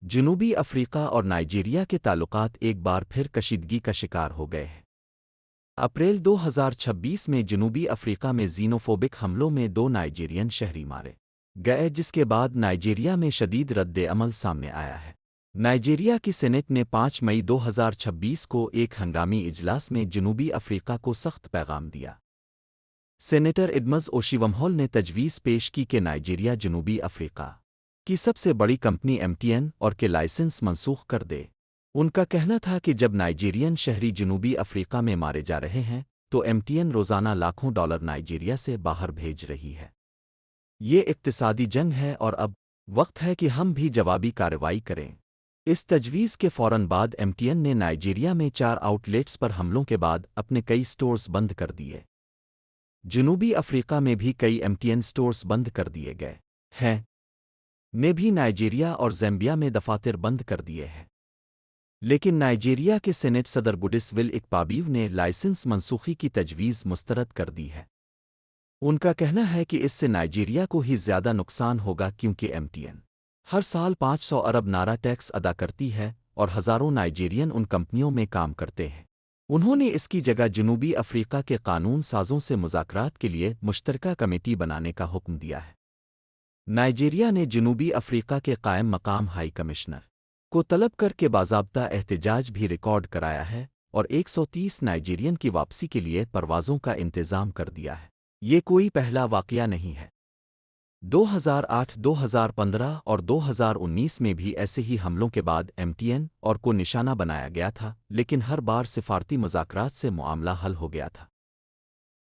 جنوبی افریقہ اور نائجیریا کے تعلقات ایک بار پھر کشیدگی کا شکار ہو گئے ہیں۔ اپریل 2026 میں جنوبی افریقہ میں زینوفوبک حملوں میں 2 نائجیرین شہری مارے گئے، جس کے بعد نائجیریا میں شدید رد عمل سامنے آیا ہے۔ نائجیریا کی سینٹ نے 5 مئی 2026 کو ایک ہنگامی اجلاس میں جنوبی افریقہ کو سخت پیغام دیا۔ سینیٹر ایڈمز اوشیومہول نے تجویز پیش کی کہ نائجیریا جنوبی افریقہ کی سب سے بڑی کمپنی MTN اور کے لائسنس منسوخ کر دے۔ ان کا کہنا تھا کہ جب نائجیرین شہری جنوبی افریقہ میں مارے جا رہے ہیں تو MTN روزانہ لاکھوں ڈالر نائجیریا سے باہر بھیج رہی ہے۔ یہ اقتصادی جنگ ہے اور اب وقت ہے کہ ہم بھی جوابی کارروائی کریں۔ اس تجویز کے فوراً بعد MTN نے نائجیریا میں 4 آؤٹ لیٹس پر حملوں کے بعد اپنے کئی سٹورز بند کر دیے۔ جنوبی افریقہ میں بھی کئی MTN سٹورز بند کر دیے گئے ہیں۔ نے بھی نائجیریا اور زیمبیا میں دفاتر بند کر دیے ہیں۔ لیکن نائجیریا کے سینیٹ صدر گڈس ول اکپابیو نے لائسنس منسوخی کی تجویز مسترد کر دی ہے۔ ان کا کہنا ہے کہ اس سے نائجیریا کو ہی زیادہ نقصان ہوگا کیونکہ MTN ہر سال 500 ارب نارا ٹیکس ادا کرتی ہے اور ہزاروں نائجیرین ان کمپنیوں میں کام کرتے ہیں۔ انہوں نے اس کی جگہ جنوبی افریقہ کے قانون سازوں سے مذاکرات کے لیے مشترکہ کمیٹی بنانے کا حکم دیا ہے۔ نائجیریا نے جنوبی افریقہ کے قائم مقام ہائی کمشنر کو طلب کر کے باضابطہ احتجاج بھی ریکارڈ کرایا ہے اور 130 نائجیرین کی واپسی کے لیے پروازوں کا انتظام کر دیا ہے۔ یہ کوئی پہلا واقعہ نہیں ہے۔ 2008، 2015 اور 2019 میں بھی ایسے ہی حملوں کے بعد MTN اور کو نشانہ بنایا گیا تھا، لیکن ہر بار سفارتی مذاکرات سے معاملہ حل ہو گیا تھا۔